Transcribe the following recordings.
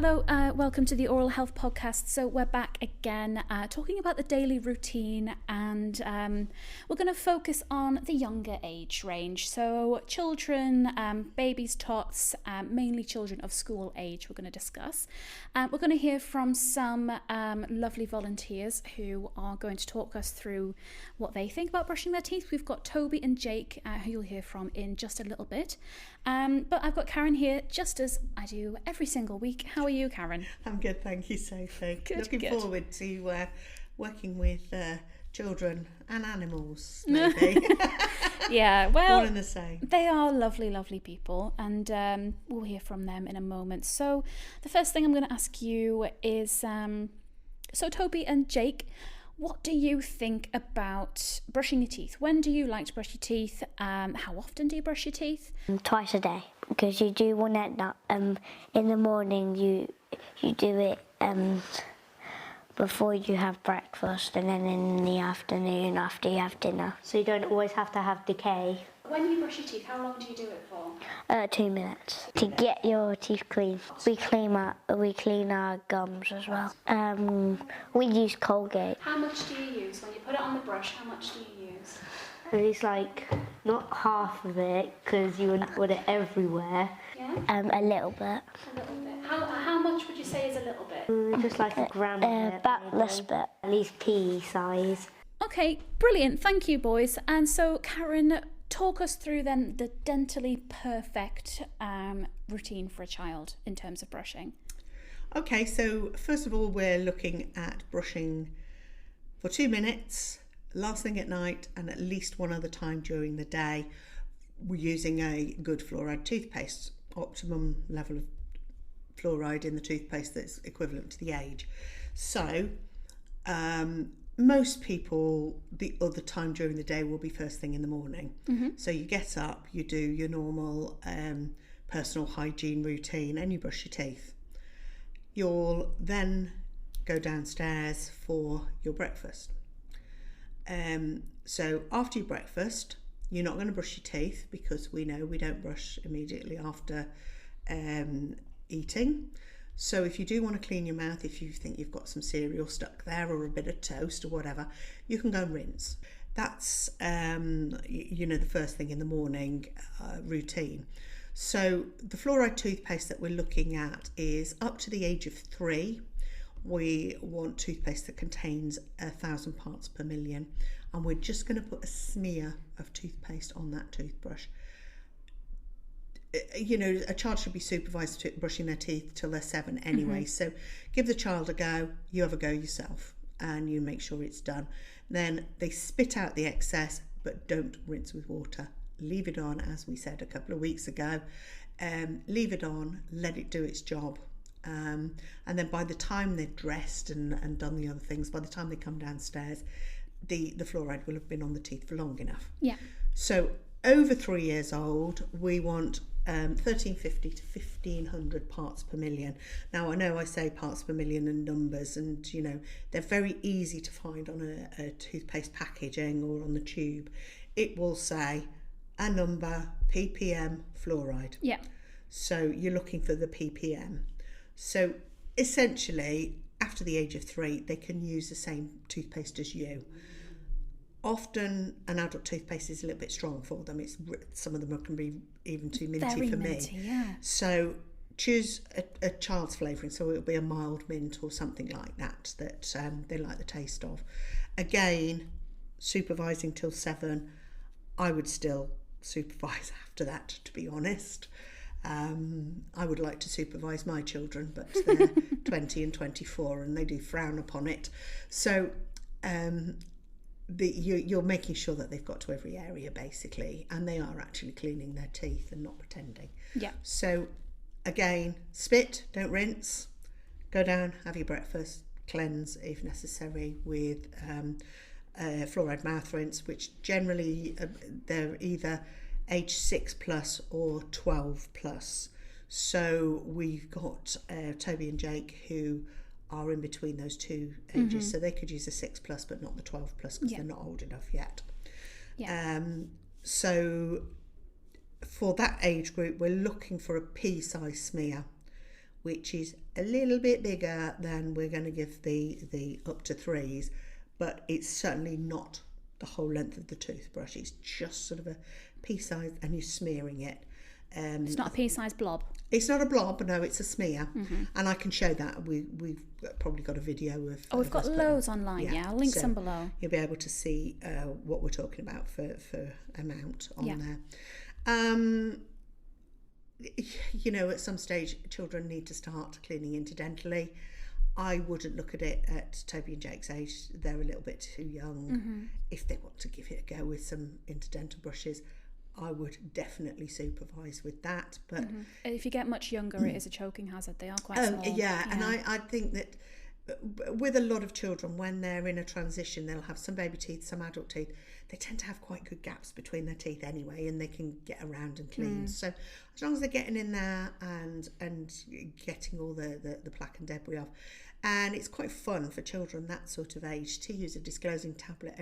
Hello, welcome to the Oral Health Podcast. So we're back again talking about the daily routine, and we're going to focus on the younger age range. So children, babies, tots, mainly children of school age we're going to discuss. We're going to hear from some lovely volunteers who are going to talk us through what they think about brushing their teeth. We've got Toby and Jake, who you'll hear from in just a little bit. But I've got Karen here, just as I do every single week. How are you, Karen? I'm good, thank you, Sophie. Good. Forward to working with children and animals, maybe. Yeah, well, one and the same. They are lovely, lovely people, and we'll hear from them in a moment. So the first thing I'm going to ask you is, so Toby and Jake, what do you think about brushing your teeth? When do you like to brush your teeth? How often do you brush your teeth? Twice a day, because you do one at night. In the morning you do it before you have breakfast, and then in the afternoon after you have dinner. So you don't always have to have decay. When you brush your teeth, how long do you do it for? 2 minutes to get your teeth clean. We clean our gums as well. We use Colgate. How much do you use when you put it on the brush? How much do you use? It's like not half of it, because you wouldn't put it everywhere. Yeah. A little bit. A little bit. How much would you say is a little bit? Just like a gram of it. About this bit. At least pea size. Okay, brilliant. Thank you, boys. And so, Karen, talk us through then the dentally perfect routine for a child in terms of brushing. Okay, so first of all, we're looking at brushing for 2 minutes, last thing at night, and at least one other time during the day. We're using a good fluoride toothpaste, optimum level of fluoride in the toothpaste that's equivalent to the age. So most people, the other time during the day will be first thing in the morning. Mm-hmm. So you get up, you do your normal personal hygiene routine, and you brush your teeth. You'll then go downstairs for your breakfast. So after your breakfast, you're not going to brush your teeth, because we know we don't brush immediately after eating. So if you do want to clean your mouth, if you think you've got some cereal stuck there or a bit of toast or whatever, you can go and rinse. That's the first thing in the morning routine. So the fluoride toothpaste that we're looking at is up to the age of 3. We want toothpaste that contains 1,000 parts per million, and we're just going to put a smear of toothpaste on that toothbrush. A child should be supervised to brushing their teeth till they're 7 anyway. Mm-hmm. So give the child a go, you have a go yourself, and you make sure it's done. Then they spit out the excess, but don't rinse with water. Leave it on, as we said a couple of weeks ago. Leave it on, let it do its job. And then by the time they're dressed and done the other things, by the time they come downstairs, the fluoride will have been on the teeth for long enough. Yeah. So over 3 years old, we want 1350 to 1500 parts per million. Now, I know I say parts per million and numbers, and they're very easy to find on a toothpaste packaging or on the tube. It will say a number, ppm fluoride. Yeah. So you're looking for the ppm. So essentially, after the age of 3, they can use the same toothpaste as you. Often an adult toothpaste is a little bit strong for them. Some of them can be even too minty Very for minty, me. Yeah. So choose a child's flavouring. So it'll be a mild mint or something like that they like the taste of. Again, supervising till 7. I would still supervise after that, to be honest. I would like to supervise my children, but they're 20 and 24, and they do frown upon it. So you're making sure that they've got to every area, basically, and they are actually cleaning their teeth and not pretending. Yeah. So again, spit, don't rinse, go down, have your breakfast, cleanse if necessary with fluoride mouth rinse, which generally they're either age 6 plus or 12 plus. So we've got Toby and Jake, who are in between those two ages, so they could use the 6 plus but not the 12 plus, because they're not old enough yet. So for that age group, we're looking for a pea size smear. which is a little bit bigger than we're going to give the up to 3s, but it's certainly not the whole length of the toothbrush. It's just sort of a pea-sized, and you're smearing it. It's not a pea-sized blob. It's not a blob, no, it's a smear. And I can show that. We've probably got a video of... Oh, we've got loads online, yeah. I'll link some below. You'll be able to see what we're talking about for amount on there. You know, at some stage, children need to start cleaning interdentally. I wouldn't look at it at Toby and Jake's age. They're a little bit too young. If they want to give it a go with some interdental brushes, I would definitely supervise with that. But if you get much younger, it is a choking hazard. They are quite small. Yeah, and I think that with a lot of children, when they're in a transition, they'll have some baby teeth, some adult teeth. They tend to have quite good gaps between their teeth anyway, and they can get around and clean. So as long as they're getting in there and getting all the plaque and debris off. And it's quite fun for children that sort of age to use a disclosing tablet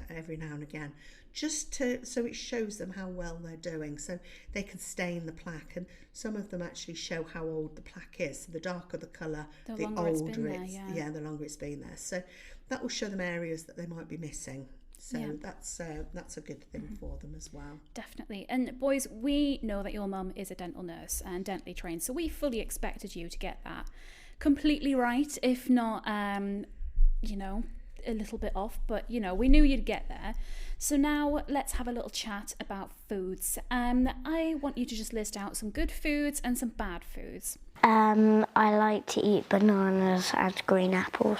every now and again, just so it shows them how well they're doing, so they can stain the plaque. And some of them actually show how old the plaque is. So the darker the colour, the older it's been the longer it's been there. So that will show them areas that they might be missing. So that's a good thing for them as well. Definitely. And boys, we know that your mum is a dental nurse and dentally trained, so we fully expected you to get that completely right, if not you know, a little bit off, but you know, we knew you'd get there. So now let's have a little chat about foods. I want you to just list out some good foods and some bad foods. I like to eat bananas and green apples.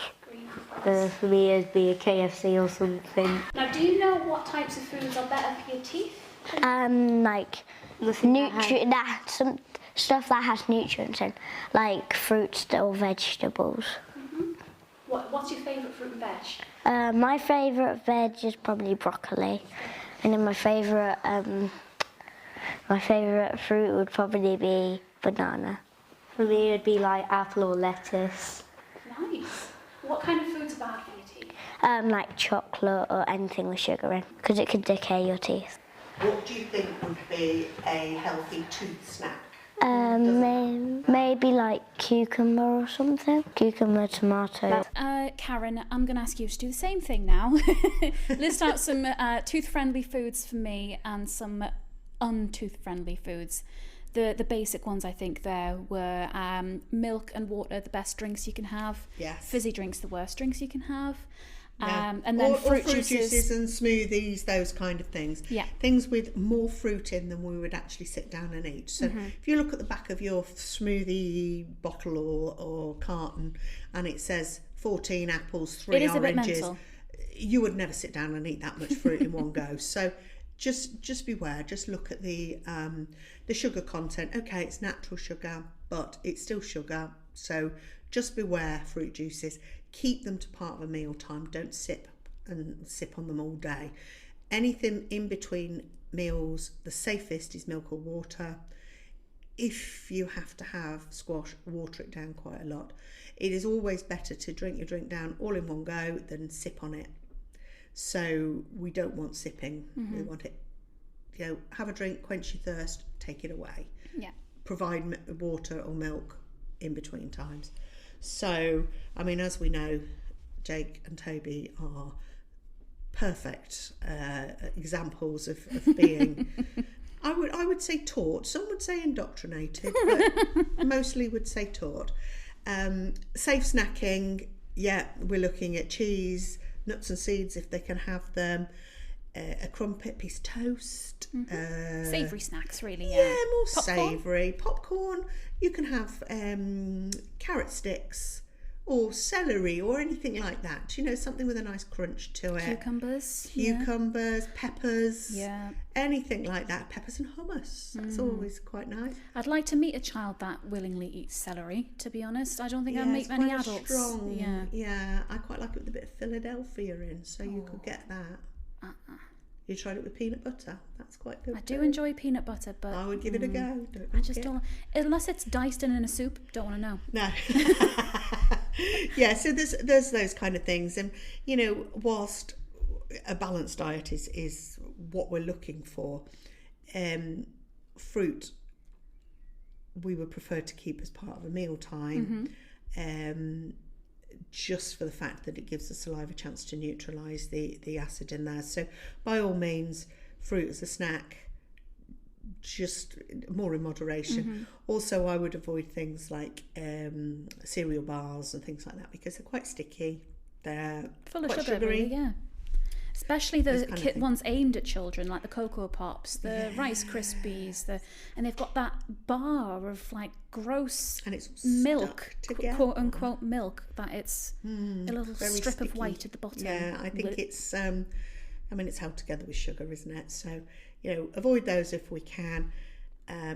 For me, it'd be a KFC or something. Now, do you know what types of foods are better for your teeth? Like some stuff that has nutrients in, like fruits or vegetables. What's your favourite fruit and veg? My favourite veg is probably broccoli, and then my favourite fruit would probably be banana. For me, it'd be like apple or lettuce. Nice. What kind of foods are bad for your teeth? Like chocolate or anything with sugar in, because it could decay your teeth. What do you think would be a healthy tooth snack? Maybe like cucumber or something. Cucumber, tomato. Karen, I'm going to ask you to do the same thing now. List out some tooth-friendly foods for me and some untooth-friendly foods. The basic ones, I think, there were milk and water, the best drinks you can have. Yes. Fizzy drinks, the worst drinks you can have. Yeah. And then fruit juices and smoothies, those kind of things. Yeah. Things with more fruit in than we would actually sit down and eat. So if you look at the back of your smoothie bottle or carton and it says 14 apples, 3 oranges, it is a bit mental. You would never sit down and eat that much fruit in one go. So just beware. Just look at the sugar content. Okay, it's natural sugar, but it's still sugar. So just beware fruit juices. Keep them to part of a meal time. Don't sip on them all day. Anything in between meals, the safest is milk or water. If you have to have squash, water it down quite a lot. It is always better to drink your drink down all in one go than sip on it. So we don't want sipping. We want it, you know, have a drink, quench your thirst, take it away. Yeah. Provide water or milk in between times. So, I mean, as we know, Jake and Toby are perfect examples of being, I would say taught. Some would say indoctrinated, but mostly would say taught. Safe snacking, yeah, we're looking at cheese, nuts and seeds if they can have them, a crumpet, piece of toast. Savoury snacks, really, yeah. Yeah, more Popcorn? savoury. Popcorn, you can have carrot sticks or celery or anything like that. You know, something with a nice crunch to it. Cucumbers, peppers, anything like that. Peppers and hummus. That's always quite nice. I'd like to meet a child that willingly eats celery, to be honest. I don't think I'd meet many adults. Strong. Yeah, I quite like it with a bit of Philadelphia in, so you could get that. You tried it with peanut butter. That's quite good. I do enjoy peanut butter, but I would give it a go. I just don't, unless it's diced in a soup, don't want to know. No. Yeah, so there's those kind of things, and you know, whilst a balanced diet is what we're looking for, fruit we would prefer to keep as part of a meal time, just for the fact that it gives the saliva a chance to neutralise the acid in there. So by all means, fruit as a snack, just more in moderation. Also, I would avoid things like cereal bars and things like that, because they're quite sticky. They're full of quite sugar, sugary. really, yeah. Especially the ones aimed at children, like the Cocoa Pops, the Rice Krispies, and they've got that bar of like gross and it's milk, together. quote unquote milk, that it's a little strip sticky. of white at the bottom. Yeah, I think it's it's held together with sugar, isn't it? So, avoid those if we can.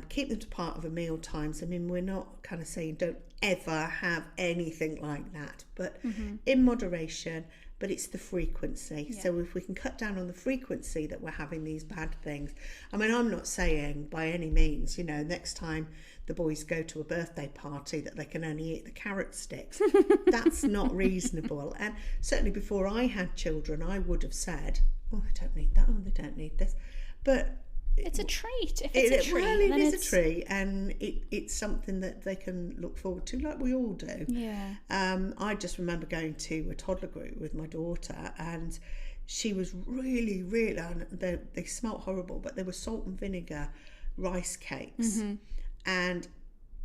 Keep them to part of a meal times. I mean, we're not kind of saying don't ever have anything like that, but in moderation. But it's the frequency. Yeah. So if we can cut down on the frequency that we're having these bad things. I mean, I'm not saying by any means, next time the boys go to a birthday party that they can only eat the carrot sticks. That's not reasonable. And certainly before I had children, I would have said, oh, they don't need that, oh, they don't need this. But it's a treat. If it's a treat, well, it then is it's a treat, and it's something that they can look forward to, like we all do. Yeah. I just remember going to a toddler group with my daughter, and she was really, really. They smelt horrible, but they were salt and vinegar rice cakes, and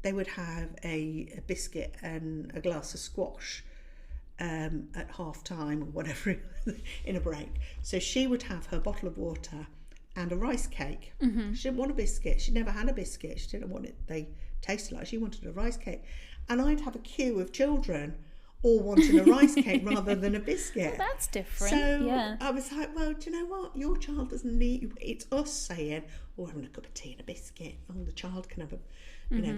they would have a biscuit and a glass of squash at half time or whatever in a break. So she would have her bottle of water and a rice cake. She didn't want a biscuit. She never had a biscuit. She didn't want it. They tasted like. She wanted a rice cake. And I'd have a queue of children all wanting a rice cake rather than a biscuit. Well, that's different. So yeah. I was like, well, do you know what? Your child doesn't need. It's us saying, oh, having a cup of tea and a biscuit. Oh, the child can have a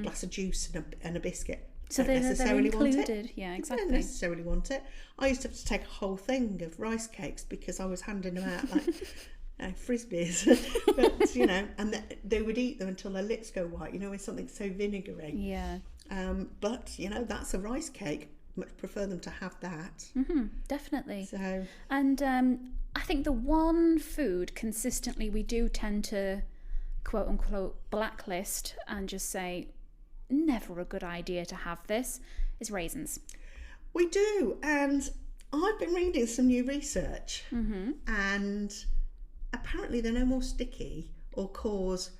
glass of juice and a biscuit. So they're included. Yeah, exactly. They don't necessarily want it. I used to have to take a whole thing of rice cakes because I was handing them out like frisbees. But and they would eat them until their lips go white. With something so vinegary. Yeah. But that's a rice cake. Much prefer them to have that. Definitely. So, and I think the one food consistently we do tend to quote unquote blacklist and just say never a good idea to have this is raisins. We do, and I've been reading some new research, and apparently they're no more sticky or cause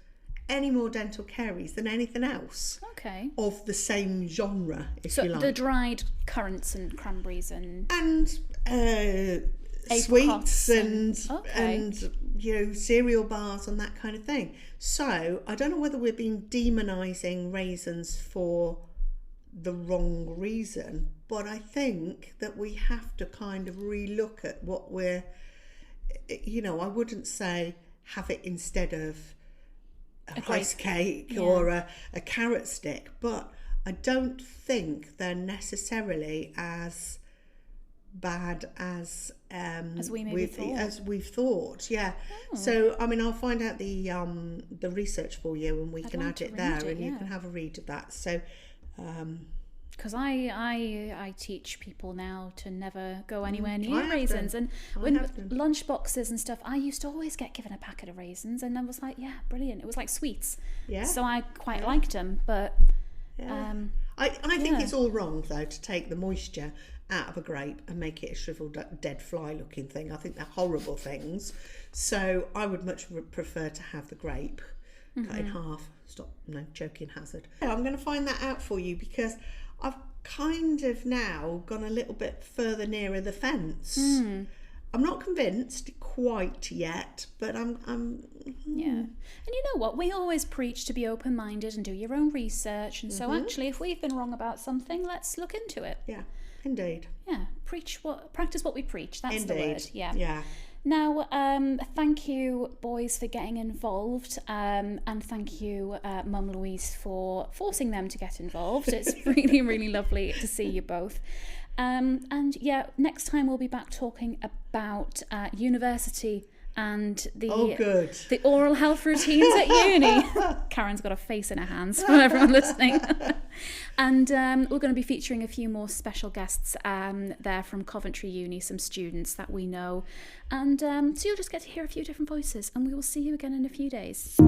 any more dental caries than anything else. Okay. Of the same genre, if you like. So the dried currants and cranberries and sweets and okay. cereal bars and that kind of thing. So I don't know whether we're being demonising raisins for the wrong reason, but I think that we have to kind of relook at what we're, I wouldn't say have it instead of a rice cake or a carrot stick, but I don't think they're necessarily as bad as we've thought. Yeah. So I mean, I'll find out the research for you, and we can add it there, and you can have a read of that. So because I teach people now to never go anywhere near raisins, and when lunch boxes and stuff, I used to always get given a packet of raisins, and I was like, yeah, brilliant. It was like sweets, so I quite liked them, but I think it's all wrong though to take the moisture out of a grape and make it a shriveled dead fly looking thing. I think they're horrible things. So I would much prefer to have the grape cut in half. Joking hazard. I'm going to find that out for you because I've kind of now gone a little bit further nearer the fence. I'm not convinced quite yet, but I'm yeah. And you know what? We always preach to be open-minded and do your own research. And so actually, if we've been wrong about something, let's look into it. Yeah, indeed. Yeah, practice what we preach. That's indeed. The word. Yeah. Yeah. Now, thank you, boys, for getting involved, and thank you, Mum Louise, for forcing them to get involved. It's really, really lovely to see you both. And yeah, next time we'll be back talking about university and the oral health routines at uni. Karen's got a face in her hands for everyone listening. And we're going to be featuring a few more special guests there from Coventry Uni, some students that we know. And so you'll just get to hear a few different voices, and we will see you again in a few days.